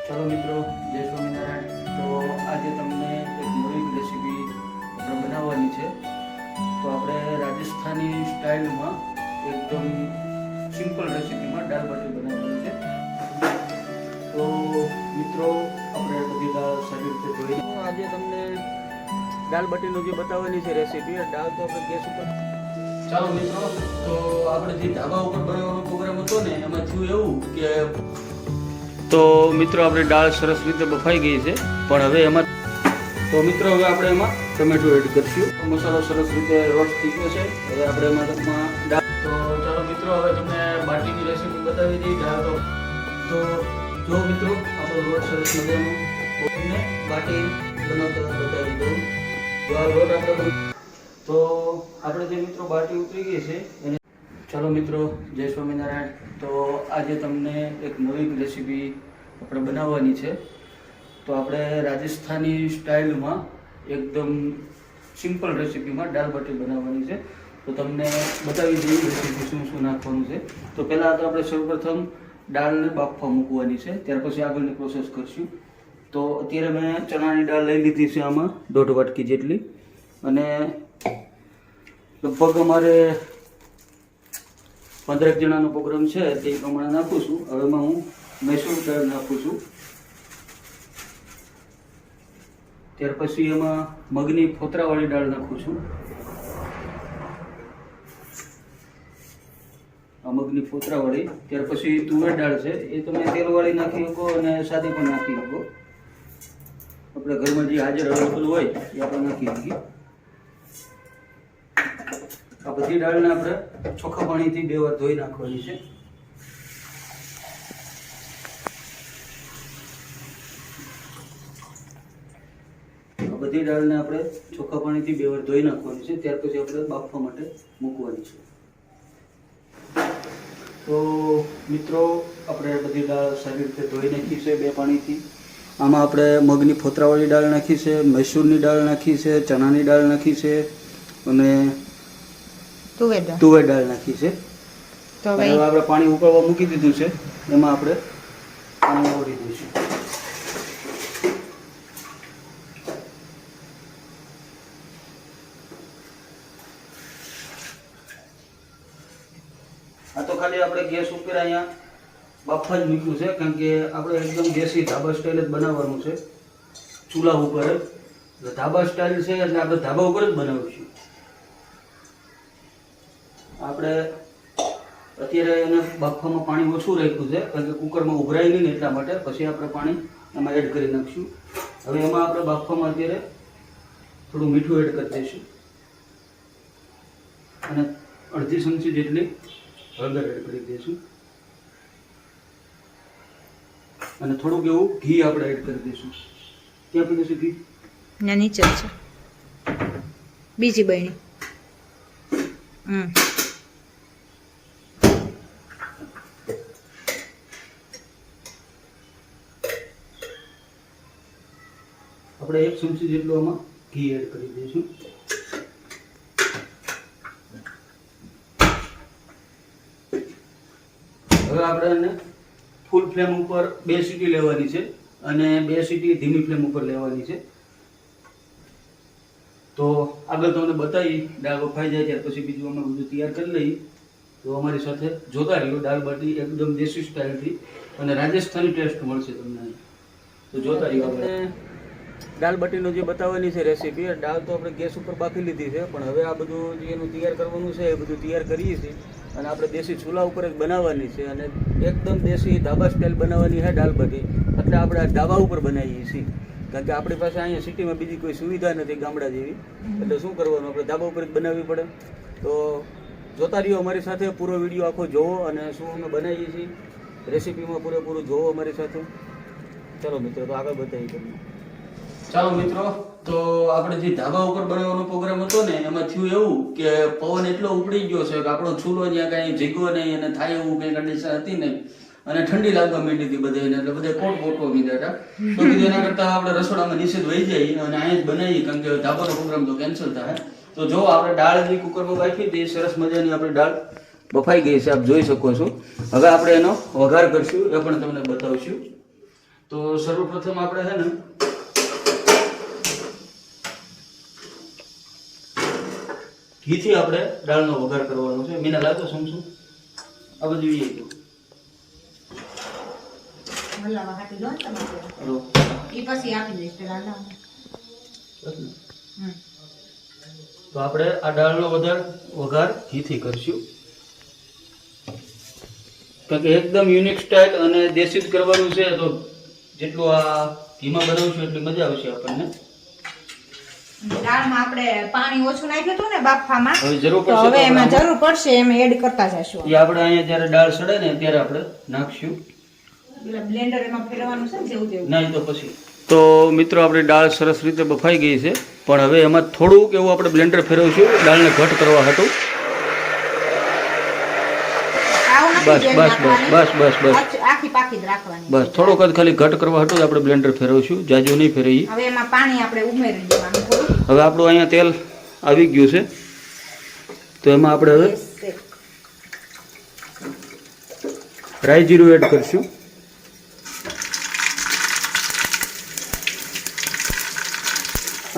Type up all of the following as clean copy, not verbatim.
ચાલો મિત્રો, જય સ્વામિનારાયણ. તો આજે તમને એક નવી રેસીપી આપણે બનાવવાની છે. તો આપણે રાજસ્થાની સ્ટાઇલમાં એકદમ સિમ્પલ રેસીપીમાં દાળ બાટી બનાવવાની છે. તો મિત્રો, આપણે બધી દાળ સારી રીતે ધોઈ. આજે તમને દાળ બાટીનું જે બતાવવાની છે રેસીપી, દાળ તો આપણે ગેસ ઉપર. ચાલો મિત્રો, તો આપણે જે ધાબા ઉપર બનાવવાનો પ્રોગ્રામ હતો ને, એમાં થયું એવું કે તો મિત્રો આપણે દાળ સરસ રીતે બફાઈ ગઈ છે, પણ હવે એમાં હવે આપણે એમાં ટમેટો એડ કરીશું. મસાલો સરસ રીતે રોસ્ટ થઈ ગયો છે. હવે આપણે એમાં દાળ. તો ચાલો મિત્રો, હવે તમને બાટીની રેસીપી બતાવી દઈ. દાળ તો જો મિત્રો, આપણો લોટ સરસ મજાનો તમને બાટી બનાવતા બતાવી દઉં. જો આ લોટ આપણે તો આપણે જે મિત્રો બાટી ઉતરી ગઈ છે એને. ચાલો મિત્રો, જય સ્વામિનારાયણ. તો આજે તમને એક નવી રેસીપી આપણે બનાવવાની છે. તો આપણે રાજસ્થાની સ્ટાઇલમાં એકદમ સિમ્પલ રેસીપીમાં દાળ બાટી બનાવવાની છે. તો તમને બતાવી દઈએ રેસીપી શું શું નાખવાનું છે. તો પહેલાં તો આપણે સૌપ્રથમ દાળને બાફવા મૂકવાની છે, ત્યાર પછી આગળની પ્રોસેસ કરશું. તો અત્યારે મેં ચણાની દાળ લઈ લીધી છે, આમાં 1.5 વાટકી જેટલી, અને લગભગ અમારે 15 જણાનો પ્રોગ્રામ છે, તે પ્રમાણે નાખું છું. હવે એમાં હું મૈસૂર દાળ નાખું છું. ત્યાર પછી એમાં મગની ફોતરાવાળી દાળ નાખું છું. આ મગની ફોતરાવાળી. ત્યાર પછી તુવેર દાળ છે, એ તમે તેલવાળી નાખી શકો અને સાદી પણ નાખી શકો. આપણે ઘરમાં જે હાજર અવેલેબલ હોય એ આપણે નાખી શકીએ. આ બધી દાળને આપણે ચોખ્ખા પાણીથી 2 વાર ધોઈ નાખવાની છે. આ બધી દાળને આપણે ચોખ્ખા પાણીથી 2 વાર ધોઈ નાખવાની છે. ત્યાર પછી આપણે બાફવા માટે મૂકવાની છે. તો મિત્રો, આપણે બધી દાળ સારી રીતે ધોઈ નાખી છે 2 પાણીથી. આમાં આપણે મગની ફોતરાવાળી દાળ નાખી છે, મૈસૂરની દાળ નાખી છે, ચણાની દાળ નાખી છે અને તુવેર દાળ નાખી છે. તો હવે આપણે પાણી ઉકળવા મૂકી દીધું છે, એમાં આપણે પાણી ઓરી દઈશું. આ તો ખાલી આપણે ગેસ ઉપર અહીંયા બાફવા જ મૂક્યું છે, કારણ કે આપણે એકદમ દેશી ધાબા સ્ટાઇલ જ બનાવવાનું છે, ચૂલા ઉપર જ. ધાબા સ્ટાઇલ છે એટલે આપણે ધાબા ઉપર જ બનાવીશું. આપણે અત્યારે એને બાફવામાં પાણી ઓછું રાખ્યું છે, કારણ કે કુકરમાં ઉભરાય નહીં ને એટલા માટે. પછી આપણે પાણી એમાં એડ કરી નાખીશું. હવે એમાં આપણે બાફવામાં અત્યારે થોડું મીઠું એડ કરી દઈશું અને અડધી ચમચી જેટલી હળદર એડ કરી દઈશું અને થોડુંક એવું ઘી આપણે એડ કરી દઈશું. ક્યાં આપી દઈશું ઘી? ના, નીચે છે બીજી બહેણી. આપણે 1 ચમચી જેટલું આમાં ઘી એડ કરી દઈશું. હવે આપણે એને ફૂલ ફ્લેમ ઉપર 2 સીટી લેવાની છે અને 2 સીટી ધીમી ફ્લેમ ઉપર લેવાની છે. તો આગળ તમને બતાવી દાળ બફાઈ જાય ત્યાર પછી બીજું અમે બધું તૈયાર કરી લઈએ. તો અમારી સાથે જોતા રહ્યો. દાળ બાટી એકદમ દેશી સ્ટાઇલથી અને રાજસ્થાની ટેસ્ટ મળશે તમને. તો જોતા રહ્યો. આપણે દાળ બાટીનો જે બતાવવાની છે રેસીપી, દાળ તો આપણે ગેસ ઉપર બાફી લીધી છે, પણ હવે આ બધું જે એનું તૈયાર કરવાનું છે એ બધું તૈયાર કરીએ છીએ અને આપણે દેશી ચૂલા ઉપર જ બનાવવાની છે અને એકદમ દેશી ધાબા સ્ટાઇલ બનાવવાની છે દાળ બાટી. એટલે આપણે આ ધાબા ઉપર બનાવીએ છીએ, કારણ કે આપણી પાસે અહીંયા સિટીમાં બીજી કોઈ સુવિધા નથી ગામડા જેવી. એટલે શું કરવાનું, આપણે ધાબા ઉપર જ બનાવવી પડે. તો જોતા રહ્યો અમારી સાથે, પૂરો વિડીયો આખો જોવો અને શું અમે બનાવીએ છીએ રેસીપીમાં પૂરેપૂરું જોવો અમારી સાથે. ચાલો મિત્રો, તો આગળ બતાવીએ તમને. ચાલો મિત્રો, તો આપણે જે ધાબા ઉપર બનાવવાનો પ્રોગ્રામ હતો ને, એમાં થયું એવું કે પવન એટલો ઉપડી ગયો છે કે આપણો ચૂલો ત્યાં કાંઈ જગ્યો નહીં અને થાય એવું કંઈ કન્ડિશન હતી નહીં અને ઠંડી લાગવા માંડી હતી બધાને. એટલે બધા કોટ પોટવા મીધા હતા. તો કીધું એના કરતાં આપણે રસોડામાં નીચે જ વહી જઈએ અને અહીંયા જ બનાવીએ, કારણ કે ધાબાનો પ્રોગ્રામ તો કેન્સલ થાય. તો જો આપણે દાળ જે કુકરમાં બાફી હતી, સરસ મજાની આપણે દાળ બફાઈ ગઈ છે, આપ જોઈ શકો છો. હવે આપણે એનો વઘાર કરશું, એ પણ તમને બતાવશું. તો તો સર્વપ્રથમ આપણે છે ને ઘીથી આપણે દાળનો વઘાર કરવાનો છે. મીના લાગો સમસું આ બધું એ ગયું. મલાવા હાટી જો તમારે હલો ઈ પછી આપી દઈશ પેલા લાવ. તો આપણે આ દાળનો વઘાર ઘીથી કરશું, કારણ કે એકદમ યુનિક સ્ટાઇલ અને દેશી જ કરવાનું છે. તો જેટલું આ ઘીમાં બનાવશું એટલી મજા આવશે આપણને. દાળમાં આપણે પાણી ઓછું નાખ્યું હતું ને બાફવામાં, હવે જરૂર તો પડશે હવે તો એમાં આપણે જરૂર પડશે એમ એડ કરતા જશું. એ આપણે અહીંયા જ્યારે દાળ સડે ને ત્યારે આપણે નાખશું. પેલા બ્લેન્ડર એમાં ફેરવવાનું છે ને જેવું તેવું. નહીં તો પછી. તો મિત્રો આપણી દાળ સરસ રીતે બફાઈ ગઈ છે, પણ હવે એમાં થોડુંક એવું આપણે બ્લેન્ડર ફેરવશું દાળને ઘટ કરવા હતું. આવું નથી બસ જેમ બસ નાખવાની. બસ બસ બસ બસ આખી પાકી જ રાખવાની. બસ થોડુંક જ ખાલી ઘટ કરવા હતું આપણે બ્લેન્ડર ફેરવશું, જાજુ નહીં ફેરવીએ. હવે એમાં પાણી આપણે ઉમેરી દેવાનું થોડું. હવે આપણું અહીંયા તેલ આવી ગયું છે, તો એમાં આપણે હવે રાઈ જીરું એડ કરશું.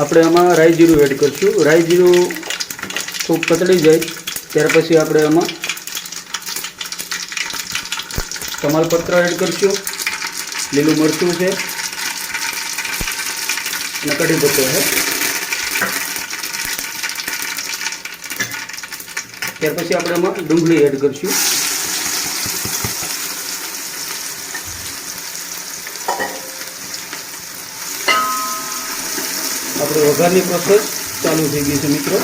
આપણે આમાં રાઈ જીરું એડ કરશું. રાઈ જીરું ખૂબ કતળી જાય ત્યાર પછી આપણે એમાં તમાલપત્ર એડ કરશું, લીલું મરચું છે અને કઢી પત્તો છે. ત્યાર પછી આપણે એમાં ડુંગળી એડ કરશું. આપણે વઘારની પ્રોસેસ ચાલુ થઈ ગઈ છે મિત્રો.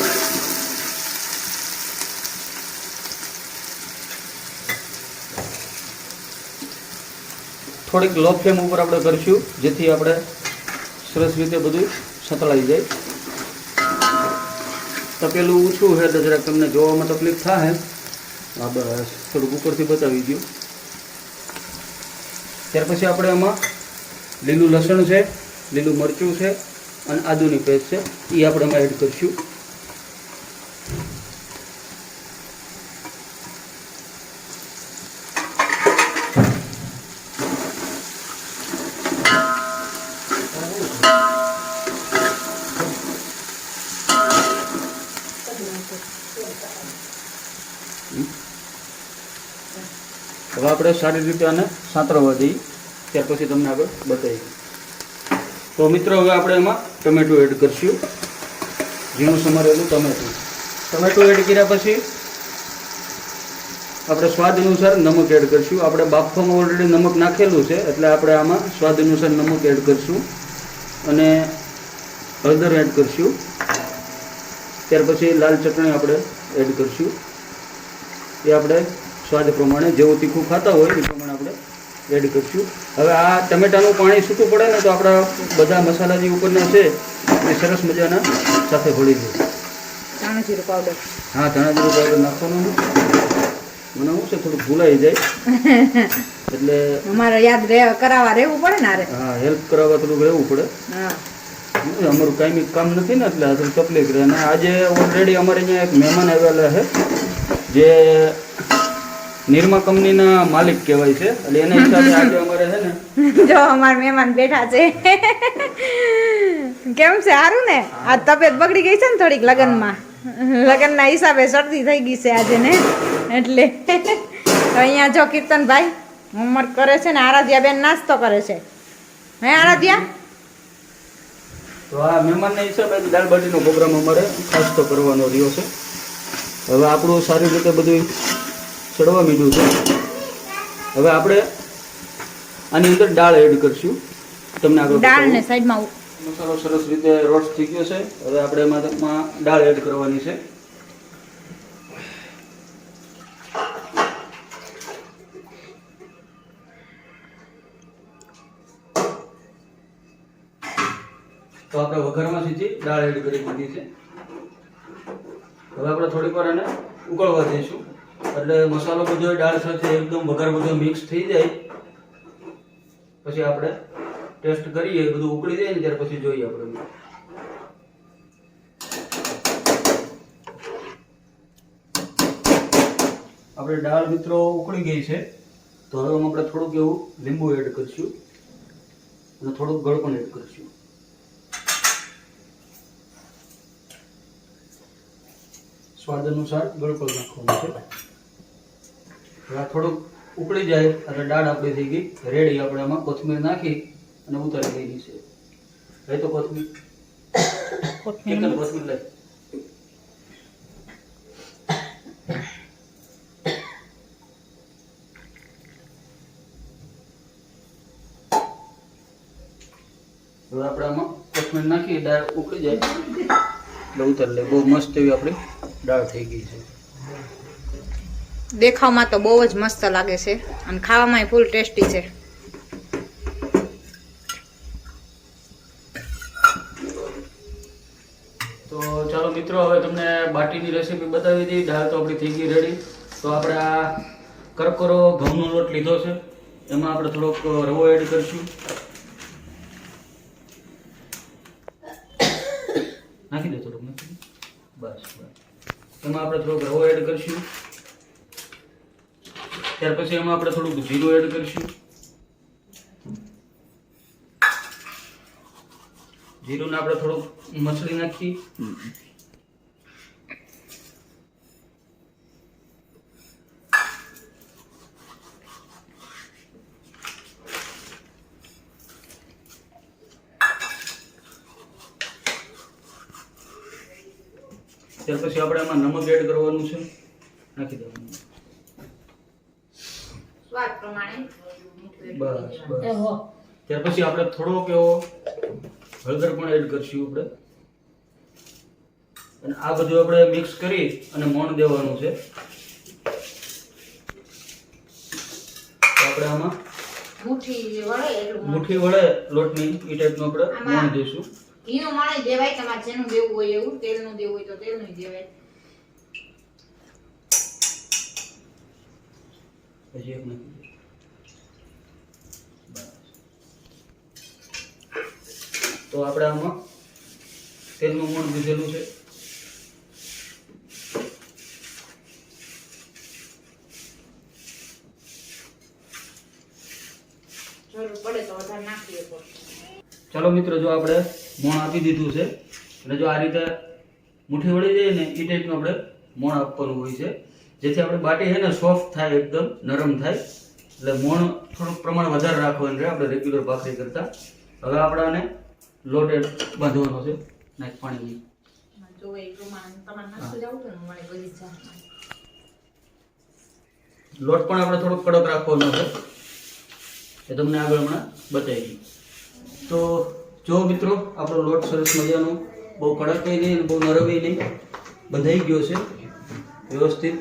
થોડીક લો ફ્લેમ ઉપર આપણે કરીશું, જેથી આપણે સરસ રીતે બધું સતળાઈ જાય. તપેલું ઊંચું છે તો જરાક તમને જોવામાં તકલીફ થાય. હા બસ થોડુંક ઉપરથી બતાવી દઉં. ત્યાર પછી આપણે એમાં લીલું લસણ છે, લીલું મરચું છે અને આદુની પેસ્ટ છે, એ આપણે એમાં એડ કરીશું. હવે આપણે સારી રીતે આને સાંતળવા દઈએ, ત્યાર પછી તમને આગળ બતાવીએ. તો મિત્રો હવે આપણે એમાં ટમેટું એડ કરીશું, ઝીણું સમારેલું ટમેટું એડ કર્યા પછી આપણે સ્વાદ અનુસાર નમક એડ કરીશું. આપણે બાફવામાં ઓલરેડી નમક નાખેલું છે એટલે આપણે આમાં સ્વાદ અનુસાર નમક એડ કરીશું અને હળદર એડ કરીશું. ત્યાર પછી લાલ ચટણી આપણે એડ કરીશું. એ આપણે સ્વાદ પ્રમાણે જેવું તીખું ખાતા હોય એ પ્રમાણે આપણે એડ કરીશું. હવે આ ટમેટાનું પાણી છૂટું પડે ને તો આપણા બધા મસાલા જે ઉપરના છે એ સરસ મજાના સાથે ભળી જાય. ધાણા જીરું પાવડર. હા ધાણા જીરું પાવડર નાખવાનું. મને શું છે થોડું ભૂલાઈ જાય એટલે અમારે યાદ કરાવવા રહેવું પડે ને. અરે હા હેલ્પ કરાવવા થોડુંક રહેવું પડે. હા અમારું કાંઈ કામ નથી ને એટલે થોડી તકલીફ રહે. અને આજે ઓલરેડી અમારે અહીંયા એક મહેમાન આવેલા છે જે નિરમા કંપનીના માલિક કહેવાય છે, એટલે એના હિસાબે આજે અમારે છે ને જો અમારા મહેમાન બેઠા છે. કેમ છે? સારું ને? આ તબિયત બગડી ગઈ છે ને થોડીક લગ્નના હિસાબે શરદી થઈ ગઈ છે આજે ને, એટલે તો અહીંયા જો કીર્તનભાઈ હોમવર્ક કરે છે ને આરાધ્યા બેન નાસ્તો કરે છે. હે આરાધ્યા? તો આ મહેમાનના હિસાબે દાળ બાટીનો પ્રોગ્રામ અમારે ખાસ તો કરવાનો રહ્યો છે. હવે આપણું સારી રીતે બધું ચડવા માંડ્યું છે. હવે આપણે આની અંદર દાળ એડ કરીશું. તમને આગળ દાળને સાઈડમાં મસાલો સરસ રીતે રોસ્ટ થઈ ગયો છે. હવે આપણે એમાં દાળ એડ કરવાની છે. તો આપણે વઘારમાં સીધી દાળ એડ કરી દીધી છે. હવે આપણે થોડીક વાર એને ઉકળવા દઈશું, એટલે મસાલો બધો દાળ સાથે એકદમ વઘાર બધો મિક્સ થઈ જાય. પછી આપણે ટેસ્ટ કરીએ, બધું ઉકળી જાય ને ત્યાર પછી જોઈએ આપણે. આપણે દાળ મિત્રો ઉકળી ગઈ છે, તો હવે આપણે થોડુંક એવું લીંબુ એડ કરીશું. અને થોડુંક ગળ પણ એડ કરીશું. સ્વાદ અનુસાર ગળ પણ નાખવાનું છે. હવે આ થોડુંક ઉકળી જાય એટલે દાળ આપણી થઈ ગઈ રેડી. આપણે આમાં કોથમીર નાખી અને ઉતારી દેવી છે. હવે તો કોથમીર કોથમીર લઈ. હવે આપણે આમાં કોથમીર નાખી દાળ ઉકળી જાય એટલે ઉતારી લે. બહુ મસ્ત એવી આપણી દાળ થઈ ગઈ છે. દેખાવમાં તો બહુ જ મસ્ત લાગે છે અને ખાવામાં ફૂલ ટેસ્ટી છે. તો ચાલો મિત્રો, હવે તમને બાટીની રેસીપી બતાવી દીધી. દાળ તો આપણી થઈ ગઈ રેડી. તો આપણે આ કરકરો ઘઉંનો લોટ લીધો છે, એમાં આપણે થોડોક રવો એડ કરીશું. નાખી દે થોડુંક, નાખી દે. બસ એમાં આપણે થોડોક રવો એડ કરીશું. ત્યાર પછી એમાં આપણે થોડુંક જીરું એડ કરીશું. જીરુંને આપણે થોડુંક મસળી નાખી. ત્યાર પછી આપણે એમાં નમક એડ કરવાનું છે, નાખી દેવાનું. સ્વાદ પ્રમાણે. બસ ત્યાર પછી આપણે થોડોક એવો હળદર પણ એડ કરશું આપણે. અને આ બધું આપણે મિક્સ કરી અને મોણ દેવાનું છે. તો આપણે આમાં મુઠ્ઠી વડે લોટની એ ટાઈપનું આપણે મોણ દઈશું. ઘીનું મોણ દેવાય, તમારે જેનું દેવું હોય એવું. તેલનું દેવું હોય તો તેલનું દેવાય. હજી એક નાખી દઈએ. તો આપણે આમાં તેલનું મોણ દીધેલું છે. જરૂર પડે તો વધારે નાખીએ તો. ચાલો મિત્રો, જો આપણે મોણ આપી દીધું છે અને જો આ રીતે મુઠ્ઠી વળી જાય ને એ ટાઈપનું આપણે મોણ આપવાનું હોય છે, જેથી આપણે બાટી છે ને સોફ્ટ થાય, એકદમ નરમ થાય. એટલે મોણ થોડુંક પ્રમાણ વધારે રાખવાનું રહે આપણે રેગ્યુલર ભાખરી કરતા. હવે આપણે આને લોટ બાંધવાનો છે. નાખ પાણી. જો એ પ્રમાણે તમારે નાખી જાવ તો મને બધી જાય. લોટ પણ આપણે થોડોક કડક રાખવાનો છે, એ તમને આગળ હમણાં બતાવી. તો જો મિત્રો, આપણો લોટ સરસ મજાનો બહુ કડક નહીં અને બહુ નરમ નહીં, બંધાઈ ગયો છે વ્યવસ્થિત.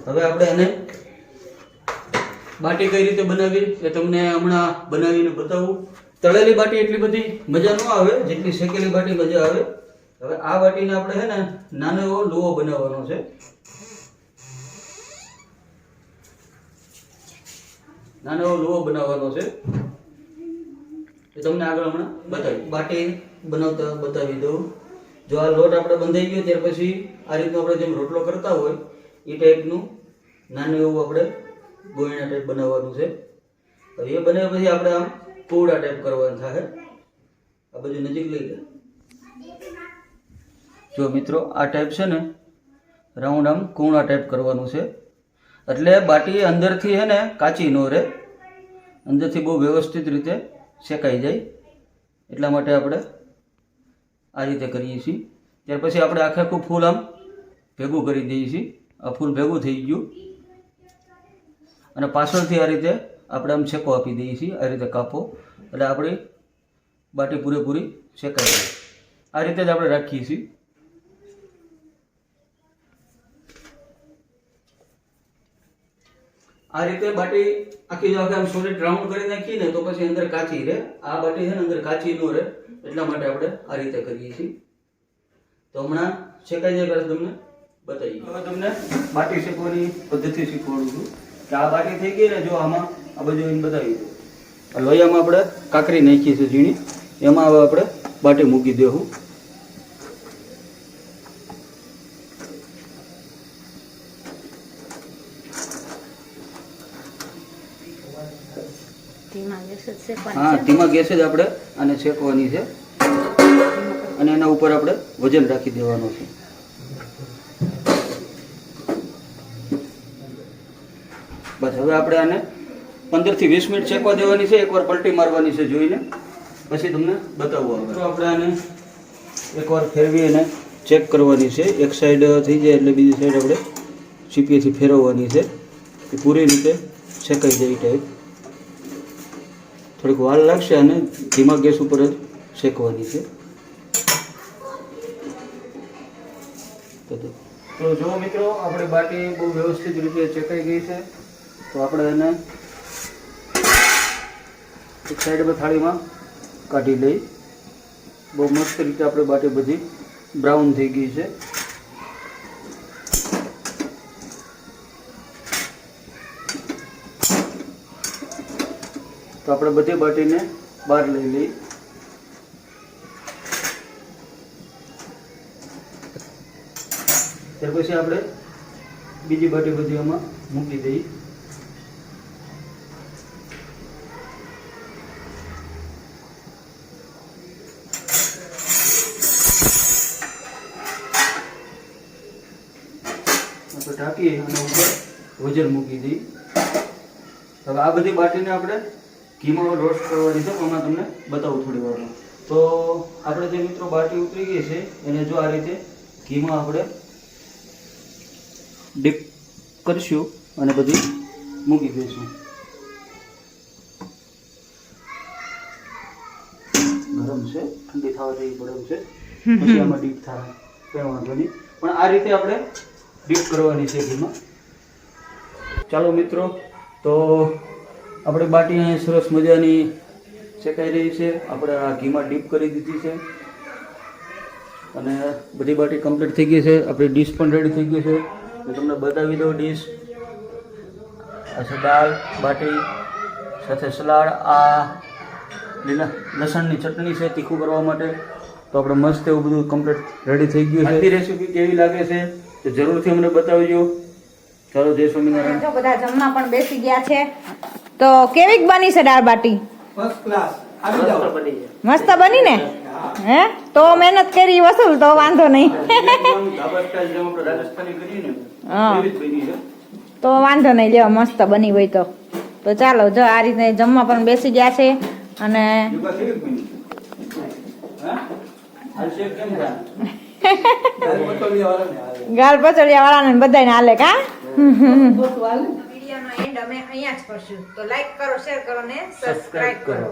હવે આપણે આને બાટી કઈ રીતે બનાવી એ તમને હમણાં બનાવીને બતાવું. તળેલી બાટી એટલી બધી મજા ન આવે જેટલી શેકેલી બાટી મજા આવે. હવે આ બાટીને આપણે છે ને નાનો એવો લુવો બનાવવાનો છે. નાનો એવો લુવો બનાવવાનો છે, એ તમને આગળ હમણાં બતાવી. બાટી બનાવતા બતાવી દઉં. જો આ લોટ આપણે બંધાઈ ગયો ત્યાર પછી આ રીતનું આપણે જેમ રોટલો કરતા હોય એ ટાઈપનું નાનું એવું આપણે ગોળીના ટાઈપ બનાવવાનું છે. હવે એ બનાવ્યા પછી આપણે આમ કોવડા ટાઈપ કરવાનું થાય. આ બધું નજીક લઈ લે. જો મિત્રો, આ ટાઈપ છે ને રાઉન્ડ આમ કોવડા ટાઈપ કરવાનું છે, એટલે બાટી અંદરથી છે ને કાચી ન રહે, અંદરથી બહુ વ્યવસ્થિત રીતે શેકાઈ જાય. એટલા માટે આપણે આ રીતે કરીએ છીએ. ત્યાર પછી આપણે આખે આખું ફૂલ આમ ભેગું કરી દઈએ છીએ. આ ફૂલ ભેગું થઈ ગયું અને પાછળથી આ રીતે આપણે આમ શેકો આપી દઈએ છીએ. આ રીતે કાપો એટલે આપણી બાટી પૂરેપૂરી શેકાઈ જાય. આ રીતે જ આપણે રાખીએ છીએ. આ રીતે બાટી આખી જો આમ સોલિડ રાઉન્ડ કરી નાખીએ ને તો પછી અંદર કાચી રહે. આ બાટી છે ને અંદર કાચી ન રહે, એટલા માટે આપણે આ રીતે કરીએ છીએ. તો હમણાં શેકાઈ જાય ત્યારે તમને બતાવીએ. હવે તમને બાટી શેકવાની પદ્ધતિ શીખવાડું છું કે આ બાટી થઈ ગઈ ને, જો આમાં આ બધું એને બતાવી દઉં. લોહીયામાં આપણે કાકરી નાખીએ છીએ ઝીણી, એમાં હવે આપણે બાટી મૂકી દેવું. ધીમા ગેસે શેકવાની હા છે. ધીમા ગેસે જ આપણે આને શેકવાની છે અને એના ઉપર આપણે વજન રાખી દેવાનું છે. બસ હવે આપણે આને 15 થી 20 મિનિટ શેકવા દેવાની છે. એકવાર પલટી મારવાની છે જોઈને, પછી તમને બતાવવું આવે. તો આપણે આને એકવાર ફેરવી અને ચેક કરવાની છે. એક સાઈડ થઈ જાય એટલે બીજી સાઈડ આપણે ચીપીએથી ફેરવવાની છે કે પૂરી રીતે શેકાઈ જાય એ ટાઈપ. થોડીક વાર લાગશે અને ધીમા ગેસ ઉપર જ શેકવાની છે. તો જો મિત્રો આપણે બાટી બહુ વ્યવસ્થિત રીતે ચેકાઈ ગઈ છે. તો આપણે એને એક સાઈડ પર થાળીમાં કાઢી લઈ. બહુ મસ્ત રીતે આપણે બાટી બધી બ્રાઉન થઈ ગઈ છે. તો આપણે બધી બાટીને બહાર લઈ લઈ. ત્યાર પછી આપણે બીજી બાટી બધી આમાં મૂકી દઈ. આપણે ઢાંકી અને ઉપર વજન મૂકી દઈ. હવે આ બધી બાટીને આપણે ઘીમાં રોસ્ટ કરવાની છે. એમાં તમને બતાવું થોડી વારમાં. તો આપણે જે મિત્રો બાટી ઉતરી ગઈ છે એને જો આ રીતે ઘીમાં આપણે ડીપ કરીશું અને બધી મૂકી દઈશું. ગરમ છે, ઠંડી થવા જેવી ગરમ છે, પછી આમાં ડીપ થાય કંઈ વાંધો નહીં. પણ આ રીતે આપણે ડીપ કરવાની છે ઘીમાં. ચાલો મિત્રો, તો આપણે બાટી અહીં સરસ મજાની શેકાઈ રહી છે. આપણે આ ઘીમાં ડીપ કરી દીધી છે અને બધી બાટી કમ્પ્લીટ થઈ ગઈ છે. આપણી ડીશ પણ રેડી થઈ ગઈ છે. હું તમને બતાવી દઉં ડીશ. આ છે દાળ બાટી સાથે સલાડ. આ લીલા લસણની ચટણી છે તીખું કરવા માટે. તો આપણે મસ્ત એવું બધું કમ્પ્લીટ રેડી થઈ ગયું છે. આજની રેસીપી કેવી લાગે છે તો જરૂરથી અમને બતાવજો. ચાલો, જય સ્વામિનારાયણ. જો બધા જમવા પણ બેસી ગયા છે. તો કેવીક બની છે દાળ બાટી? ફર્સ્ટ ક્લાસ આવી જાઓ. મસ્ત બની ને? હે તો મહેનત કરી વસૂલ, તો વાંધો નહીં. ધાબા સ્ટાઇલ જેમ આપણે રાજસ્થાની કરીએ ને હા. એવી જ બની છે. તો વાંધો નહીં, લ્યો મસ્ત બની હોય તો. તો ચાલો, જો આ રીતે જમવા પણ બેસી ગયા છે અને યુગા કેવી બની? હા? આ શેક કેમ થાય? દાળ પટોળિયા વાળાને આવે. ગાલ પચડિયા વાળાને બધાને હાલે કા? બસ વાલે. વિડિયોનો એન્ડ અમે અહીંયા જ કરશું. તો લાઈક કરો, શેર કરો ને સબસ્ક્રાઇબ કરો.